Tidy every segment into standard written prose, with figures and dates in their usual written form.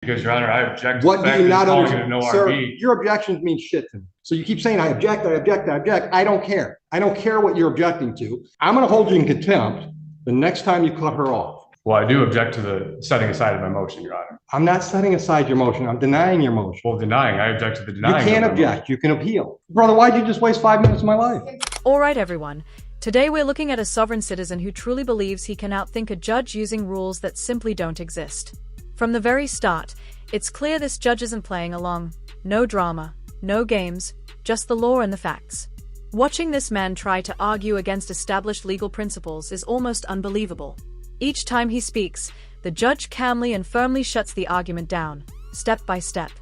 Because, Your Honor, I object to What the do fact you that not it's calling it understand? a no Sir, RV. your objections mean shit to me. So you keep saying, I object, I object, I object. I don't care. I don't care what you're objecting to. I'm going to hold you in contempt the next time you cut her off. Well, I do object to the setting aside of my motion, Your Honor. I'm not setting aside your motion. I'm denying your motion. Well, denying. I object to the You denying. can't object. You can appeal. Brother, why'd you just waste 5 minutes of my life? All right, everyone. Today we're looking at a sovereign citizen who truly believes he can outthink a judge using rules that simply don't exist. From the very start, it's clear this judge isn't playing along. No drama, no games, just the law and the facts. Watching this man try to argue against established legal principles is almost unbelievable. Each time he speaks, the judge calmly and firmly shuts the argument down, step by step.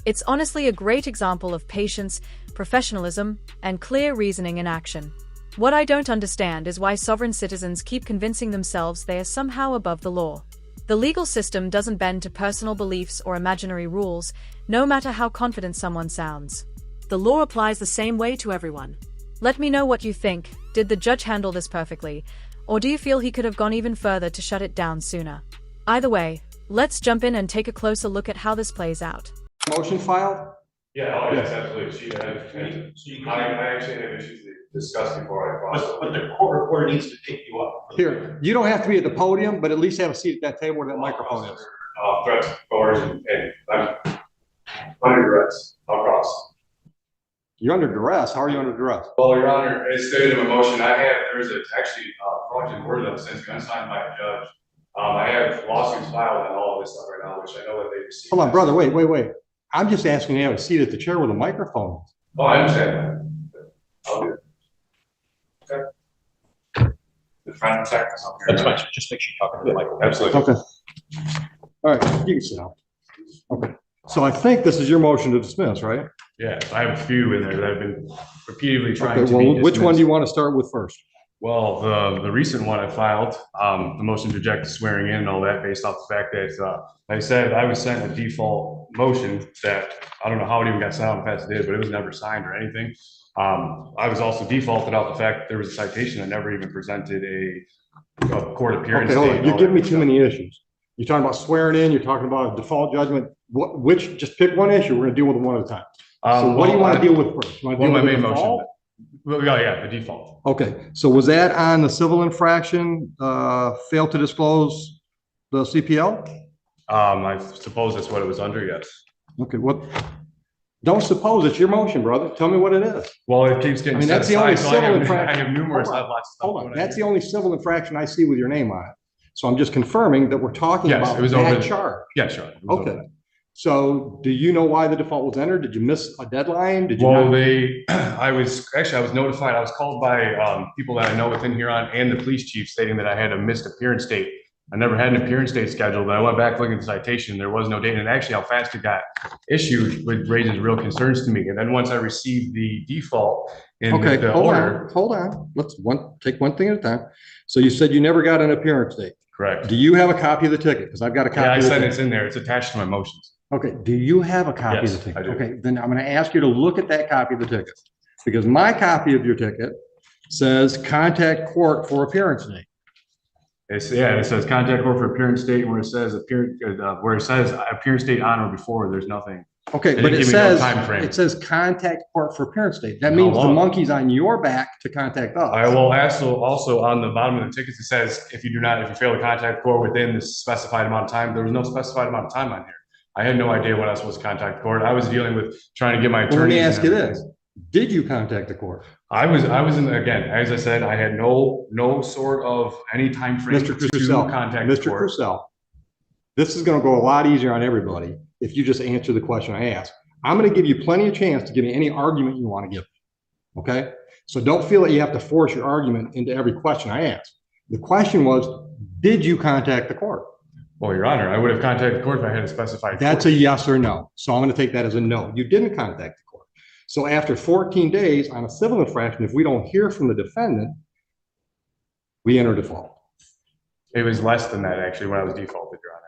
It's honestly a great example of patience, professionalism, and clear reasoning in action. What I don't understand is why sovereign citizens keep convincing themselves they are somehow above the law. The legal system doesn't bend to personal beliefs or imaginary rules, no matter how confident someone sounds. The law applies the same way to everyone. Let me know what you think. Did the judge handle this perfectly? Or do you feel he could have gone even further to shut it down sooner? Either way, let's jump in and take a closer look at how this plays out. Motion filed? Yeah, yes, absolutely. I actually have issues to discuss before I cross. But the court reporter needs to pick you up. Here, you don't have to be at the podium, but at least have a seat at that table where that microphone is. Threats, coercion, and I'm under duress. I'll cross. You're under duress. How are you under duress? Well, Your Honor, as stated in my motion, there's actually fraudulent word that was sent to me unsigned by a judge. I have lawsuits filed on all of this stuff right now, which I know that they received. Hold on, brother. Wait. I'm just asking you to have a seat at the chair with a microphone. Oh, I understand that. I'll do it. Okay. The front check. That's fine. Just make sure you're talking to the microphone. Absolutely. Okay. All right, you can sit down. Okay. So I think this is your motion to dismiss, right? Yeah, I have a few in there that I've been repeatedly trying to be well, which one dismissed. do you want to start with first? Well, the recent one I filed, the motion to reject swearing in and all that, based off the fact that, like I said, I was sent a default motion that I don't know how it even got signed past the day, but it was never signed or anything. I was also defaulted out the fact that there was a citation. I never even presented a court appearance. Okay, hold on. You're giving me too many issues. You're talking about swearing in. You're talking about a default judgment. Just pick one issue. We're going to deal with them one at a time. So what do you want to deal with first? Well, my main motion. Well, yeah, the default. Okay, so was that on the civil infraction, failed to disclose the CPL? I suppose that's what it was under, yes. Okay, don't suppose, it's your motion, brother. Tell me what it is. Well, it keeps getting that's the only civil infraction. I have numerous, I have lots of stuff. Hold on, that's the only civil infraction I see with your name on it. So I'm just confirming that we're talking about that charge. Yeah, sure. Okay. So do you know why the default was entered? Did you miss a deadline? Did you I was notified. I was called by people that I know within Huron and the police chief stating that I had a missed appearance date. I never had an appearance date scheduled, but I went back looking at the citation. There was no date, and actually how fast it got issued raises real concerns to me. And then once I received the default in the order. Hold on. Let's take one thing at a time. So you said you never got an appearance date. Correct. Do you have a copy of the ticket? Because I've got a copy. Yeah, I said it's in there. It's attached to my motions. Okay. Do you have a copy of the ticket? I do. Okay. Then I'm going to ask you to look at that copy of the ticket, because my copy of your ticket says contact court for appearance date. It says contact court for appearance date. Where it says appearance date on or before, there's nothing. Okay, but it says contact court for appearance date. That means the monkey's on your back to contact us. I will also on the bottom of the tickets, it says if you fail to contact court within the specified amount of time. There was no specified amount of time on here. I had no idea when I was supposed to contact the court. I was dealing with trying to get my attorney. Let me ask you this. Did you contact the court? I was again, as I said, I had no sort of any time frame to contact the court. Mr. Crucell, this is going to go a lot easier on everybody if you just answer the question I asked. I'm going to give you plenty of chance to give me any argument you want to give. Okay? So don't feel that you have to force your argument into every question I ask. The question was, did you contact the court? Well, Your Honor, I would have contacted the court if I had a specified. That's a yes or no. So I'm going to take that as a no. You didn't contact the court. So after 14 days on a civil infraction, if we don't hear from the defendant, we enter default. It was less than that, actually, when I was defaulted, Your Honor.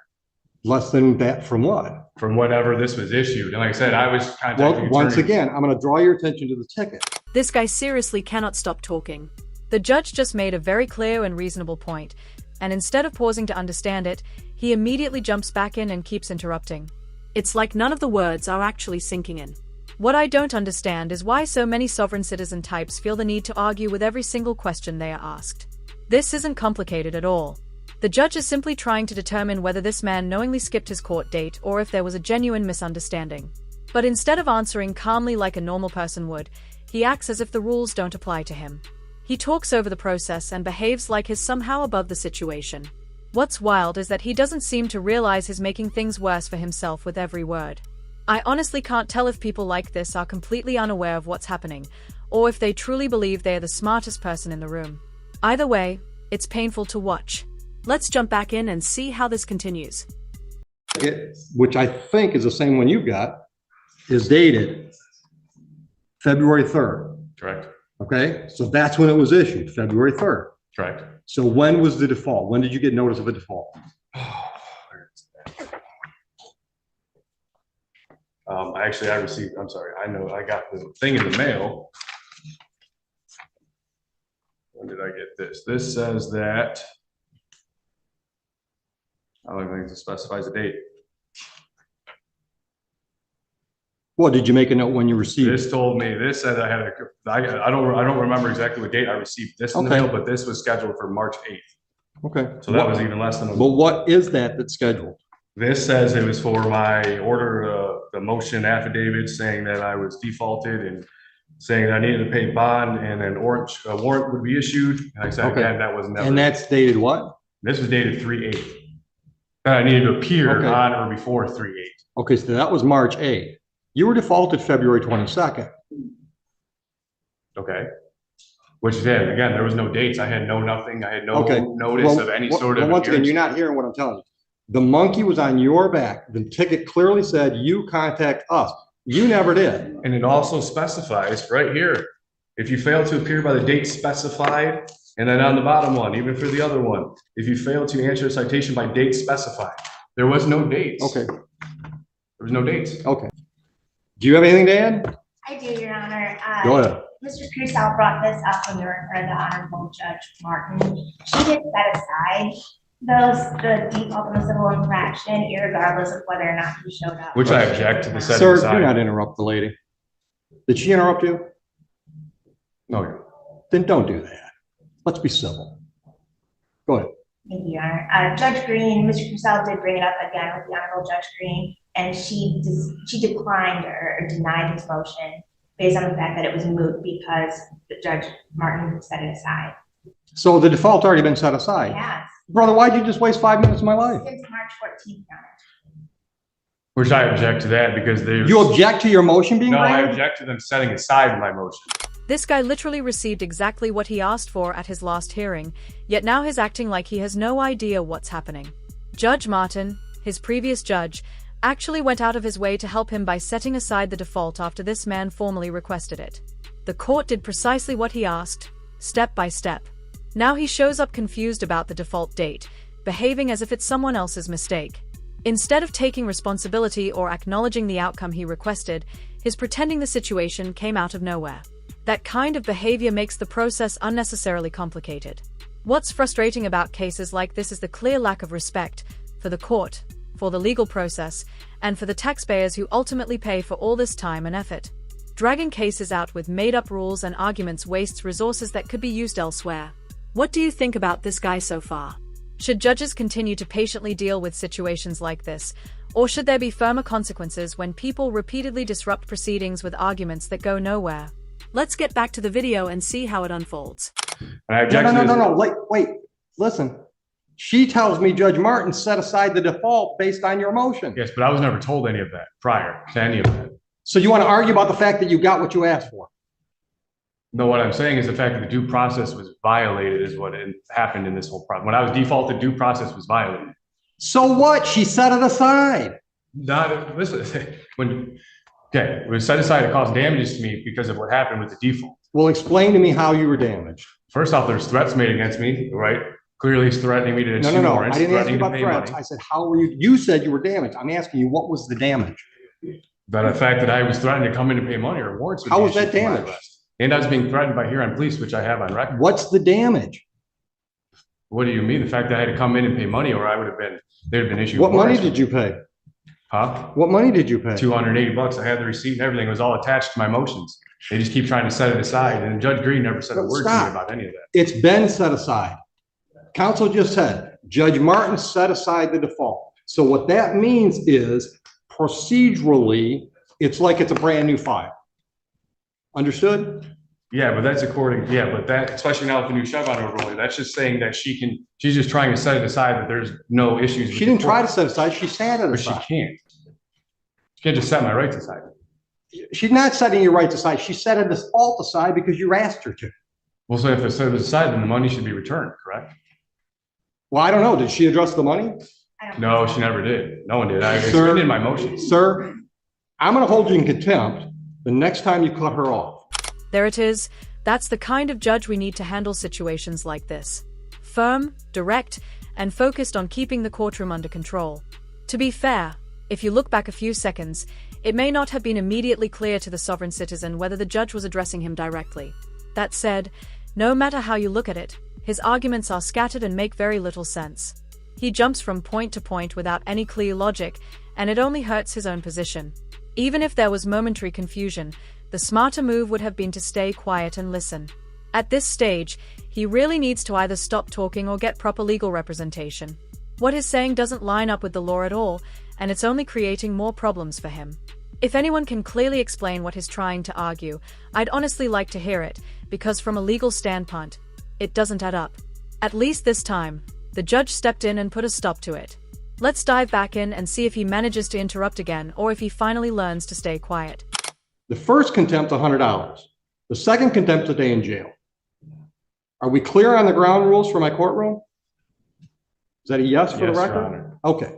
Less than that from what? From whatever this was issued. And like I said, I was contacting once again, I'm going to draw your attention to the ticket. This guy seriously cannot stop talking. The judge just made a very clear and reasonable point, and instead of pausing to understand it, he immediately jumps back in and keeps interrupting. It's like none of the words are actually sinking in. What I don't understand is why so many sovereign citizen types feel the need to argue with every single question they are asked. This isn't complicated at all. The judge is simply trying to determine whether this man knowingly skipped his court date or if there was a genuine misunderstanding. But instead of answering calmly like a normal person would, he acts as if the rules don't apply to him. He talks over the process and behaves like he's somehow above the situation. What's wild is that he doesn't seem to realize he's making things worse for himself with every word. I honestly can't tell if people like this are completely unaware of what's happening, or if they truly believe they are the smartest person in the room. Either way, it's painful to watch. Let's jump back in and see how this continues. Which I think is the same one you got, is dated February 3rd. Correct. Okay, so that's when it was issued, February 3rd. Correct. So when was the default? When did you get notice of a default? I received, I'm sorry, I know I got the thing in the mail. When did I get this? This says that, I don't think it specifies a date. Well, did you make a note when you received it? This told me, this said I don't remember exactly what date I received this in the mail, but this was scheduled for March 8th. Okay. So that was even less than a But what is that that's scheduled? This says it was for my order, the motion affidavit saying that I was defaulted and saying that I needed to pay bond and an a warrant would be issued. And I said, Okay. again, that was never. And that's dated what? This was dated 3/8. That I needed to appear Okay. on or before 3/8. Okay, so that was March 8th. You were defaulted February 22nd. Okay. Which then, again, there was no dates. I had nothing. I had no Okay. notice of any sort of. Once again, you're not hearing what I'm telling you. The monkey was on your back. The ticket clearly said you contact us. You never did. And it also specifies right here, if you fail to appear by the date specified, and then on the bottom one, even for the other one, if you fail to answer a citation by date specified, there was no dates. Okay. There was no dates. Okay. Do you have anything to add? I do, Your Honor. Go ahead. Mr. Crusoe brought this up when we were in front of the Honorable Judge Martin. She did set aside the default of a civil infraction, irregardless of whether or not he showed up. Which I object to the setting Sir, aside. do not interrupt the lady. Did she interrupt you? No. Then don't do that. Let's be civil. Go ahead. Thank you, Your Honor. Judge Green, Mr. Crusoe did bring it up again with the Honorable Judge Green, and she declined or denied his motion based on the fact that it was moot because the Judge Martin set it aside. So the default's already been set aside. Yes, Brother, why'd you just waste 5 minutes of my life? since March 14th, Your Honor. Which I object to that because they. You object to your motion being No, I granted? object to them setting aside my motion. This guy literally received exactly what he asked for at his last hearing, yet now he's acting like he has no idea what's happening. Judge Martin, his previous judge, actually went out of his way to help him by setting aside the default after this man formally requested it. The court did precisely what he asked, step by step. Now he shows up confused about the default date, behaving as if it's someone else's mistake. Instead of taking responsibility or acknowledging the outcome he requested, he's pretending the situation came out of nowhere. That kind of behavior makes the process unnecessarily complicated. What's frustrating about cases like this is the clear lack of respect for the court, for the legal process, and for the taxpayers who ultimately pay for all this time and effort. Dragging cases out with made-up rules and arguments wastes resources that could be used elsewhere. What do you think about this guy so far? Should judges continue to patiently deal with situations like this, or should there be firmer consequences when people repeatedly disrupt proceedings with arguments that go nowhere? Let's get back to the video and see how it unfolds. And I object to this. No. Wait. Listen. She tells me Judge Martin set aside the default based on your motion. Yes, but I was never told any of that prior to any of that. So you want to argue about the fact that you got what you asked for? No, what I'm saying is the fact that the due process was violated is what happened in this whole problem. When I was defaulted, due process was violated. So what? She set it aside. Listen, it was set aside to cause damages to me because of what happened with the default. Well, explain to me how you were damaged. First off, there's threats made against me, right? Clearly he's threatening me to issue No. warrants, I didn't ask you threatening to about pay threats. money. I said, how were you? You said you were damaged. I'm asking you, what was the damage? But the fact that I was threatened to come in and pay money or warrants. How was that damage? And I was being threatened by Huron Police, which I have on record. What's the damage? What do you mean? The fact that I had to come in and pay money, or I would have been, they'd have been issued. What money warrants. did you pay? Huh? What money did you pay? $280. I had the receipt and everything. It was all attached to my motions. They just keep trying to set it aside. And Judge Green never said a word to me about any of that. It's been set aside. Counsel just said, Judge Martin set aside the default. So what that means is procedurally, it's like it's a brand new file. Understood? Yeah, but that's according, yeah, but that, especially now with the new Chevron overlay, that's just saying that she's just trying to set it aside, that there's no issues. She didn't try to set it aside, she sat it But she aside. can't. She can't just set my rights aside. She's not setting your rights aside, she set a default aside because you asked her to. Well, so if it's set aside, then the money should be returned, correct? Well, I don't know, did she address the money? No, she never did. No one did. It's Sir- written in my motion. Sir, I'm gonna hold you in contempt the next time you cut her off. There it is. That's the kind of judge we need to handle situations like this. Firm, direct, and focused on keeping the courtroom under control. To be fair, if you look back a few seconds, it may not have been immediately clear to the sovereign citizen whether the judge was addressing him directly. That said, no matter how you look at it, his arguments are scattered and make very little sense. He jumps from point to point without any clear logic, and it only hurts his own position. Even if there was momentary confusion, the smarter move would have been to stay quiet and listen. At this stage, he really needs to either stop talking or get proper legal representation. What he's saying doesn't line up with the law at all, and it's only creating more problems for him. If anyone can clearly explain what he's trying to argue, I'd honestly like to hear it, because from a legal standpoint, it doesn't add up. At least this time, the judge stepped in and put a stop to it. Let's dive back in and see if he manages to interrupt again or if he finally learns to stay quiet. The first contempt, $100. The second contempt, a day in jail. Are we clear on the ground rules for my courtroom? Is that a yes for the Yes, Your record? Honor. Okay.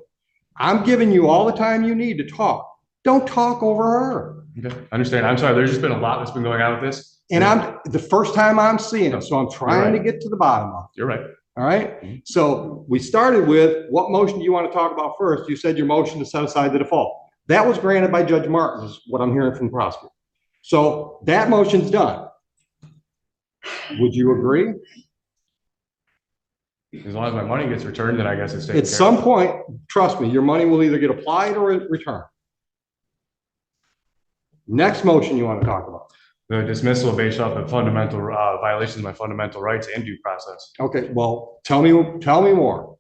I'm giving you all the time you need to talk. Don't talk over her. Okay, I understand. I'm sorry. There's just been a lot that's been going on with this. And I'm the first time I'm seeing it, so I'm trying to get to the bottom of it. You're right. All right. So we started with what motion do you want to talk about first? You said your motion to set aside the default. That was granted by Judge Martin, is what I'm hearing from the prosecutor. So that motion's done. Would you agree? As long as my money gets returned, then I guess it's taken At care some of. point, trust me, your money will either get applied or returned. Next motion you want to talk about. The dismissal based off of fundamental violations of my fundamental rights and due process. Okay, well, tell me more.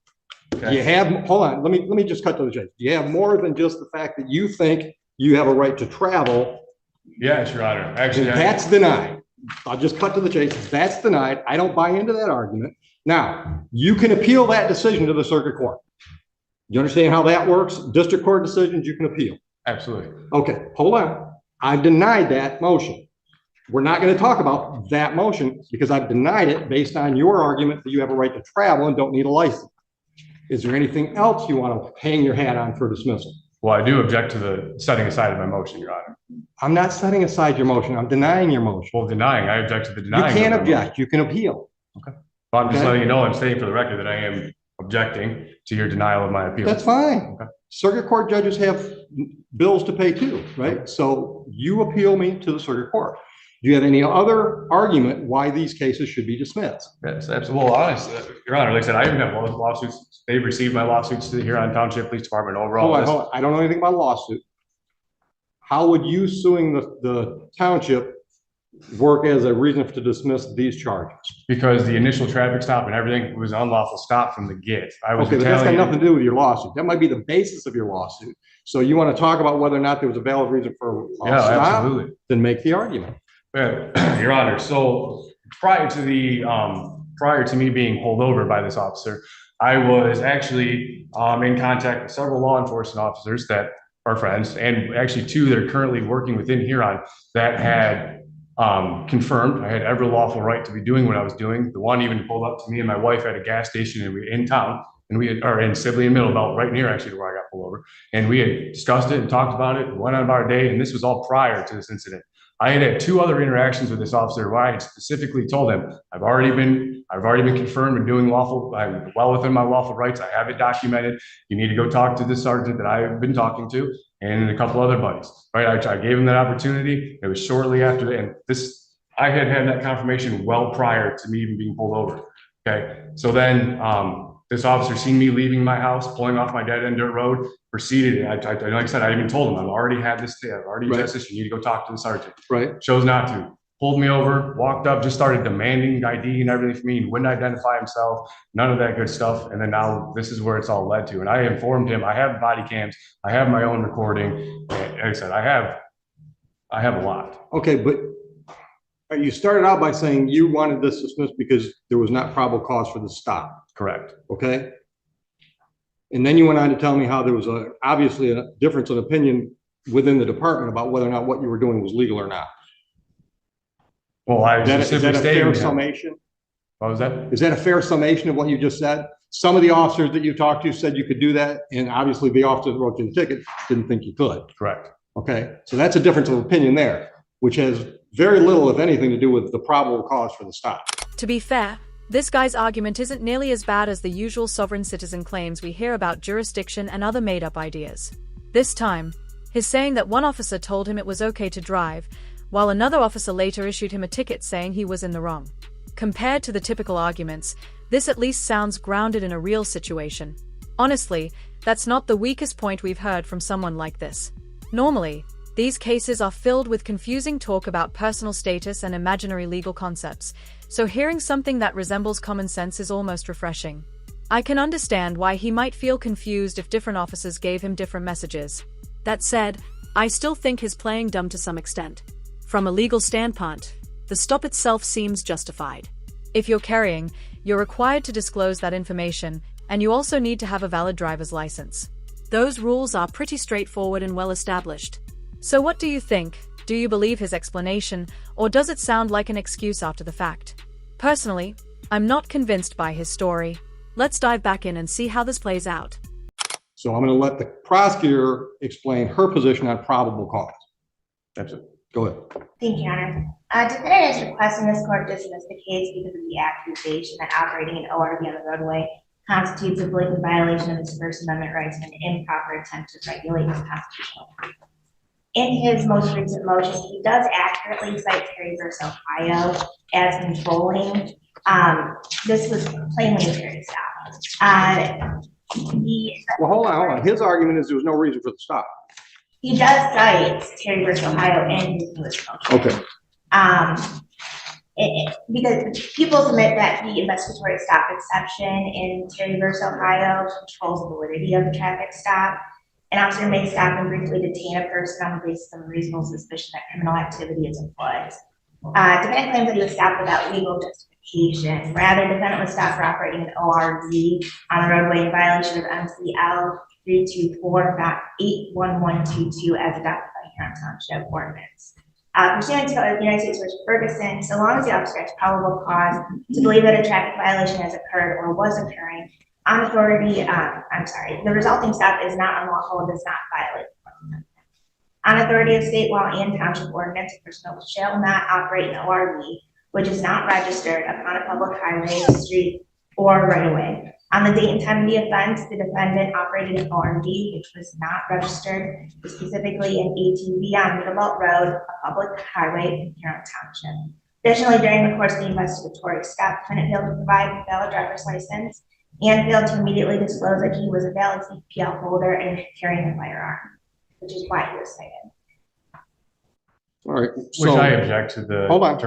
Okay. You have, hold on, let me just cut to the chase. Do you have more than just the fact that you think you have a right to travel? Yes, Your Honor. Actually, That's denied. I'll just cut to the chase. That's denied. I don't buy into that argument. Now, you can appeal that decision to the circuit court. You understand how that works? District court decisions you can appeal. absolutely. Okay, hold on. I've denied that motion. We're not going to talk about that motion because I've denied it based on your argument that you have a right to travel and don't need a license. Is there anything else you want to hang your hat on for dismissal? Well, I do object to the setting aside of my motion, Your Honor. I'm not setting aside your motion. I'm denying your motion. Well, denying, I object to the You denying. can't of my motion. object. You can appeal. Well, I'm just Okay. letting you know, I'm stating for the record that I am objecting to your denial of my appeal. That's fine. Okay. Circuit court judges have bills to pay too, right? So you appeal me to the circuit court. Do you have any other argument why these cases should be dismissed? Yes, absolutely. Well, honestly, Your Honor, like I said, I even have lawsuits. They've received my lawsuits to the Huron Township Police Department overall. Hold on. I don't know anything about lawsuit. How would you suing the township work as a reason to dismiss these charges? Because the initial traffic stop and everything was unlawful stop from the get. I was Okay, but that's got retaliating. nothing to do with your lawsuit. That might be the basis of your lawsuit. So you want to talk about whether or not there was a valid reason for a Yeah, stop? absolutely. Then make the argument. Yeah, Your Honor, so prior to me being pulled over by this officer, I was actually in contact with several law enforcement officers that are friends, and actually two that are currently working within Huron that had confirmed I had every lawful right to be doing what I was doing. The one even pulled up to me and my wife at a gas station in town, and we are in Sibley and Middlebelt, right near actually where I got pulled over. And we had discussed it and talked about it, went on about our day, and this was all prior to this incident. I had two other interactions with this officer where I had specifically told him, I've already been confirmed and doing lawful, I'm well within my lawful rights. I have it documented. You need to go talk to the sergeant that I've been talking to and a couple other buddies, right? I gave him that opportunity. It was shortly after, and I had that confirmation well prior to me even being pulled over. Okay. So then, this officer seen me leaving my house, pulling off my dead end dirt road, proceeded. Like I said, I even told him, I've already had this, I've already Right. addressed this, you need to go talk to the sergeant. Right. Chose not to. Pulled me over, walked up, just started demanding ID and everything from me, and wouldn't identify himself, none of that good stuff. And then now this is where it's all led to. And I informed him, I have body cams, I have my own recording. Like I said, I have a lot. Okay, but you started out by saying you wanted this dismissed because there was not probable cause for the stop. Correct. Okay. And then you went on to tell me how there was obviously a difference in opinion within the department about whether or not what you were doing was legal or not. Well, I Is that a specifically fair stated. summation? What was that? Is that a fair summation of what you just said? Some of the officers that you talked to said you could do that, and obviously the officer that wrote you the ticket didn't think you could. Correct. Okay, so that's a difference of opinion there, which has very little, if anything, to do with the probable cause for the stop. To be fair, this guy's argument isn't nearly as bad as the usual sovereign citizen claims we hear about jurisdiction and other made-up ideas. This time, he's saying that one officer told him it was okay to drive, while another officer later issued him a ticket saying he was in the wrong. Compared to the typical arguments, this at least sounds grounded in a real situation. Honestly, that's not the weakest point we've heard from someone like this. Normally, these cases are filled with confusing talk about personal status and imaginary legal concepts, so hearing something that resembles common sense is almost refreshing. I can understand why he might feel confused if different officers gave him different messages. That said, I still think he's playing dumb to some extent. From a legal standpoint, the stop itself seems justified. If you're carrying, you're required to disclose that information, and you also need to have a valid driver's license. Those rules are pretty straightforward and well established. So what do you think? Do you believe his explanation, or does it sound like an excuse after the fact? Personally, I'm not convinced by his story. Let's dive back in and see how this plays out. So I'm going to let the prosecutor explain her position on probable cause. That's it. Go ahead. Thank you, Your Honor. Defendant is requesting this court dismiss the case because of the accusation that operating an ORV on the roadway constitutes a blatant violation of his First Amendment rights and an improper attempt to regulate his constitutional rights. In his most recent motion, he does accurately cite Terry v. Ohio as controlling. This was plainly a Terry stop. Well, hold on. His argument is there was no reason for the stop. He does cite Terry v. Ohio in his newest motion. Okay. Because people submit that the investigatory stop exception in Terry v. Ohio controls the validity of the traffic stop. An officer may stop and briefly detain a person on the basis of a reasonable suspicion that criminal activity is afoot. Defendant claims that he was stopped without legal justification. Rather, defendant was stopped for operating an ORV on the roadway in violation of MCL 324.81122 as adopted by Huron Township ordinance. Pursuant to the United States v. Ferguson, so long as the officer has probable cause to believe that a traffic violation has occurred or was occurring, the resulting stop is not unlawful and does not violate the Fourth Amendment. On authority of state law and township ordinance, a person shall not operate an ORV which is not registered upon a public highway, street, or right of way. On the date and time of the offense, the defendant operated an ORV which was not registered, specifically an ATV on Middlebelt Road, a public highway in Huron Township. Additionally, during the course of the investigatory stop, defendant failed to provide a valid driver's license and failed to immediately disclose that he was a valid CPL holder and carrying a firearm, which is why he was cited. All right. Which I object to the. Hold on.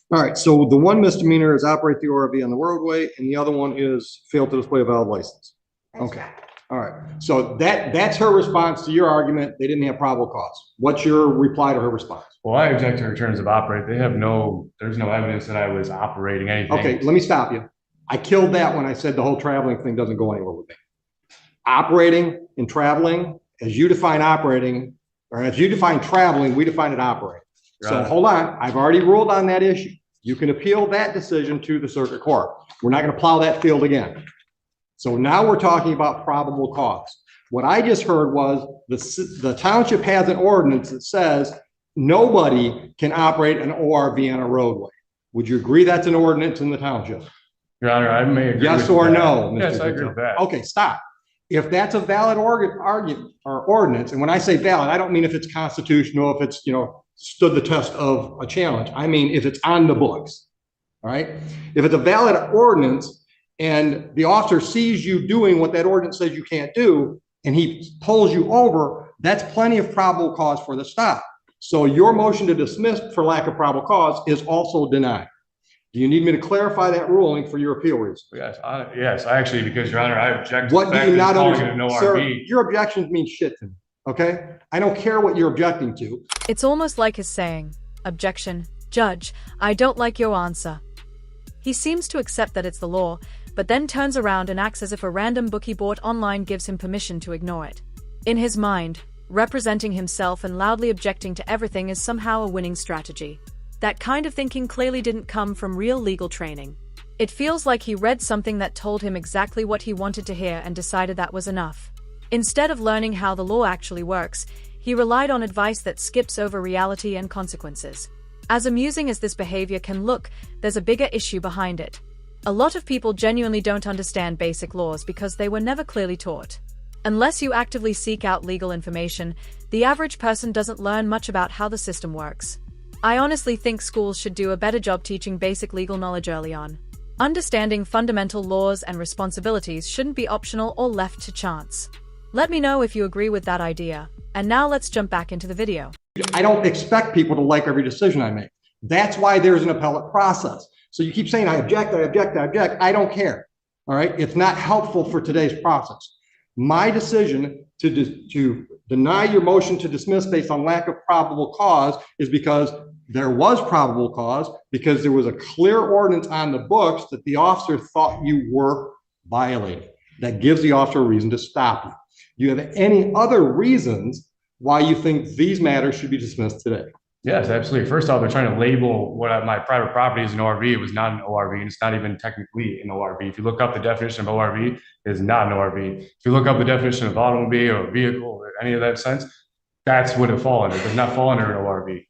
All right, so the one misdemeanor is operate the ORV on the roadway, and the other one is fail to display a valid license. Okay, all right. So that's her response to your argument. They didn't have probable cause. What's your reply to her response? Well, I object to her terms of operate. There's no evidence that I was operating anything. Okay, let me stop you. I killed that when I said the whole traveling thing doesn't go anywhere with me. Operating and traveling, as you define operating, or as you define traveling, we define it operating. So hold on, I've already ruled on that issue. You can appeal that decision to the circuit court. We're not going to plow that field again. So now we're talking about probable cause. What I just heard was the township has an ordinance that says nobody can operate an ORV on a roadway. Would you agree that's an ordinance in the township? Your Honor, I may agree. Yes or no? Mr. Yes, I agree with that. Okay, stop. If that's a valid argument or ordinance, and when I say valid, I don't mean if it's constitutional, if it's, stood the test of a challenge. I mean, if it's on the books, all right? If it's a valid ordinance, and the officer sees you doing what that ordinance says you can't do, and he pulls you over, that's plenty of probable cause for the stop. So your motion to dismiss for lack of probable cause is also denied. Do you need me to clarify that ruling for your appeal reason? Yes, I actually, because Your Honor, I object to What the do fact you that not it's calling it understand? an Sir, ORV. your objections mean shit to me, okay? I don't care what you're objecting to. It's almost like his saying, "Objection, Judge, I don't like your answer." He seems to accept that it's the law, but then turns around and acts as if a random book he bought online gives him permission to ignore it. In his mind, representing himself and loudly objecting to everything is somehow a winning strategy. That kind of thinking clearly didn't come from real legal training. It feels like he read something that told him exactly what he wanted to hear and decided that was enough. Instead of learning how the law actually works, he relied on advice that skips over reality and consequences. As amusing as this behavior can look, there's a bigger issue behind it. A lot of people genuinely don't understand basic laws because they were never clearly taught. Unless you actively seek out legal information, the average person doesn't learn much about how the system works. I honestly think schools should do a better job teaching basic legal knowledge early on. Understanding fundamental laws and responsibilities shouldn't be optional or left to chance. Let me know if you agree with that idea. And now let's jump back into the video. I don't expect people to like every decision I make. That's why there's an appellate process. So you keep saying, I object, I object, I object. I don't care. All right. It's not helpful for today's process. My decision to deny your motion to dismiss based on lack of probable cause is because there was probable cause, because there was a clear ordinance on the books that the officer thought you were violating. That gives the officer a reason to stop you. Do you have any other reasons why you think these matters should be dismissed today? Yes, absolutely. First off, they're trying to label what my private property is an ORV. It was not an ORV, and it's not even technically an ORV. If you look up the definition of ORV, it is not an ORV. If you look up the definition of automobile or vehicle or any of that sense, that's what it falls under. It does not fall under an ORV.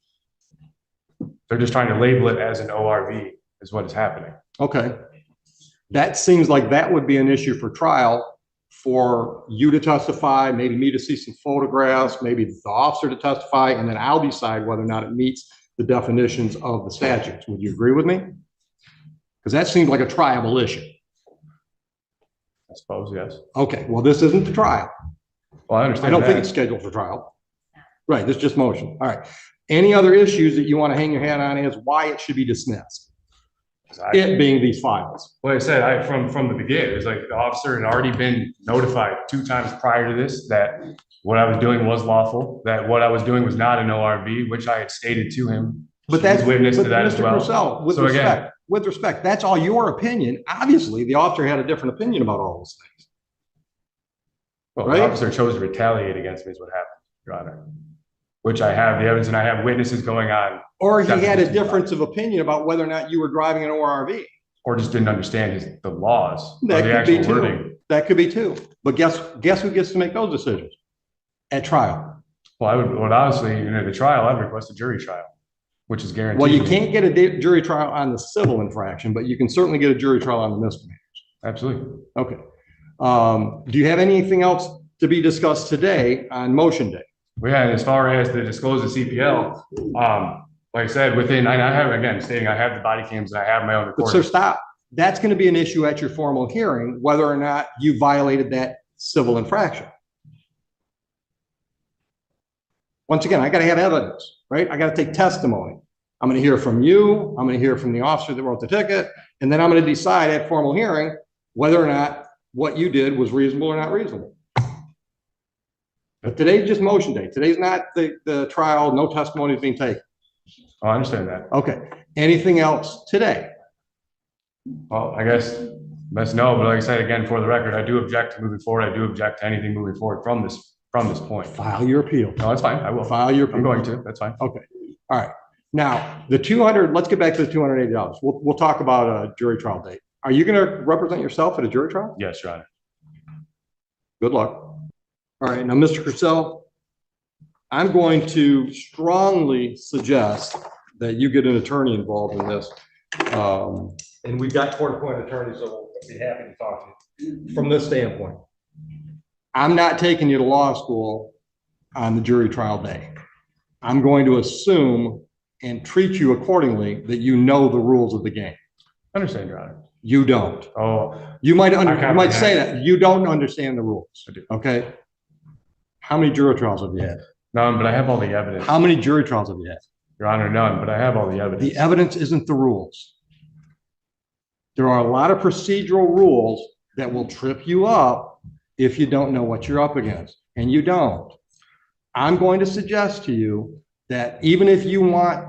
They're just trying to label it as an ORV is what is happening. Okay. That seems like that would be an issue for trial, for you to testify, maybe me to see some photographs, maybe the officer to testify, and then I'll decide whether or not it meets the definitions of the statutes. Would you agree with me? Because that seems like a triable issue. I suppose, yes. Okay, well, this isn't the trial. Well, I understand. I don't think it's scheduled for trial. Right, this is just motion. All right. Any other issues that you want to hang your hat on as why it should be dismissed? It being these files. Like I said, from the beginning, it's like the officer had already been notified 2 times prior to this that what I was doing was lawful, that what I was doing was not an ORV, which I had stated to him. But that's witness to that Mr. as well. Purcell, with respect, that's all your opinion. Obviously, the officer had a different opinion about all those things. Well, right? The officer chose to retaliate against me is what happened, Your Honor. Which I have the evidence and I have witnesses going on. Or he had a difference of opinion about whether or not you were driving an ORV. Or just didn't understand the laws. That the could be actual too. wording. That could be too. But guess who gets to make those decisions at trial? Well, honestly, in the trial, I'd request a jury trial, which is guaranteed. Well, you can't get a jury trial on the civil infraction, but you can certainly get a jury trial on the misdemeanors. Absolutely. Okay. Do you have anything else to be discussed today on motion day? We had, as far as the disclosed CPL, like I said, I have, again, stating I have the body cams and I have my own But recording. sir, stop. That's going to be an issue at your formal hearing, whether or not you violated that civil infraction. Once again, I got to have evidence, right? I got to take testimony. I'm going to hear from you. I'm going to hear from the officer that wrote the ticket. And then I'm going to decide at formal hearing whether or not what you did was reasonable or not reasonable. But today's just motion day. Today's not the trial. No testimony is being taken. Oh, I understand that. Okay. Anything else today? Well, I guess that's no, but like I said, again, for the record, I do object to moving forward. I do object to anything moving forward from this point. File your appeal. No, that's fine. I will. File your appeal. I'm going to. That's fine. Okay. All right. Now, the 200, let's get back to the $280. We'll talk about a jury trial date. Are you going to represent yourself at a jury trial? Yes, Your Honor. Good luck. All right. Now, Mr. Purcell, I'm going to strongly suggest that you get an attorney involved in this. And we've got court-appointed attorneys, so we'll be happy to talk to you from this standpoint. I'm not taking you to law school on the jury trial day. I'm going to assume and treat you accordingly that you know the rules of the game. I understand, Your Honor. You don't. Oh, You might say comprehend. that. You don't understand the rules. I do. Okay? How many jury trials have you had? none, but I have all the evidence. How many jury trials have you had? Your Honor, none, but I have all the evidence. The evidence isn't the rules. There are a lot of procedural rules that will trip you up if you don't know what you're up against, and you don't. I'm going to suggest to you that even if you want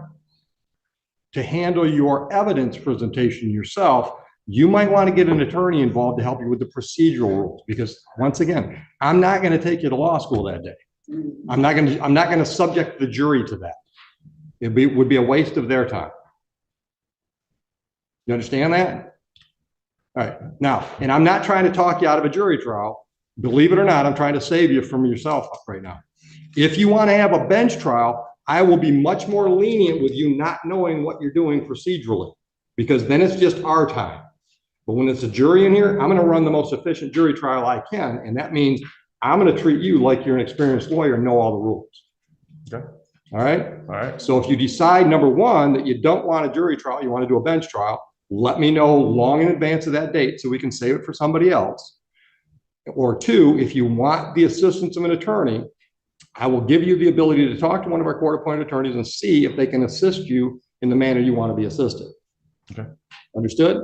to handle your evidence presentation yourself, you might want to get an attorney involved to help you with the procedural rules, because once again, I'm not going to take you to law school that day. I'm not going to subject the jury to that. It would be a waste of their time. You understand that? All right. Now, and I'm not trying to talk you out of a jury trial. Believe it or not, I'm trying to save you from yourself right now. If you want to have a bench trial, I will be much more lenient with you not knowing what you're doing procedurally, because then it's just our time. But when it's a jury in here, I'm going to run the most efficient jury trial I can. And that means I'm going to treat you like you're an experienced lawyer and know all the rules. Okay. All right. All right. So if you decide, number one, that you don't want a jury trial, you want to do a bench trial, let me know long in advance of that date so we can save it for somebody else. Or two, if you want the assistance of an attorney, I will give you the ability to talk to one of our court-appointed attorneys and see if they can assist you in the manner you want to be assisted. Okay. Understood?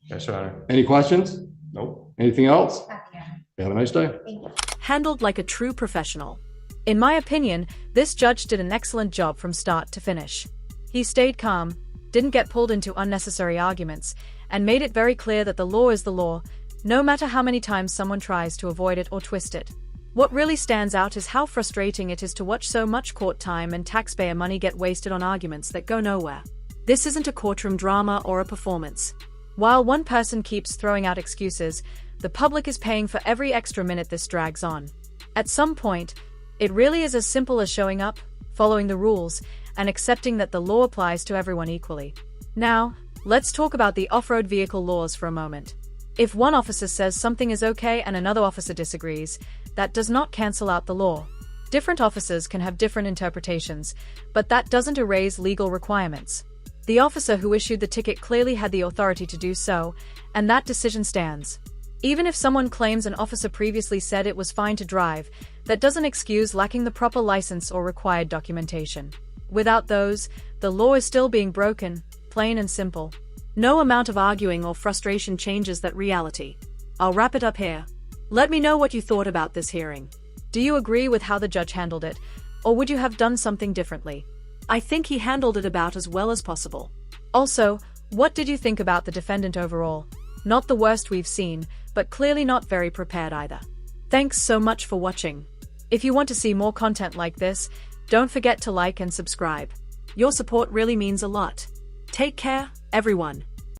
Yes, Your Honor. Any questions? Nope. Anything else? Yeah. Have a nice day. Thank you. Handled like a true professional. In my opinion, this judge did an excellent job from start to finish. He stayed calm, didn't get pulled into unnecessary arguments, and made it very clear that the law is the law, no matter how many times someone tries to avoid it or twist it. What really stands out is how frustrating it is to watch so much court time and taxpayer money get wasted on arguments that go nowhere. This isn't a courtroom drama or a performance. While one person keeps throwing out excuses, the public is paying for every extra minute this drags on. At some point, it really is as simple as showing up, following the rules, and accepting that the law applies to everyone equally. Now, let's talk about the off-road vehicle laws for a moment. If one officer says something is okay and another officer disagrees, that does not cancel out the law. Different officers can have different interpretations, but that doesn't erase legal requirements. The officer who issued the ticket clearly had the authority to do so, and that decision stands. Even if someone claims an officer previously said it was fine to drive, that doesn't excuse lacking the proper license or required documentation. Without those, the law is still being broken, plain and simple. No amount of arguing or frustration changes that reality. I'll wrap it up here. Let me know what you thought about this hearing. Do you agree with how the judge handled it, or would you have done something differently? I think he handled it about as well as possible. Also, what did you think about the defendant overall? Not the worst we've seen, but clearly not very prepared either. Thanks so much for watching. If you want to see more content like this, don't forget to like and subscribe. Your support really means a lot. Take care, everyone.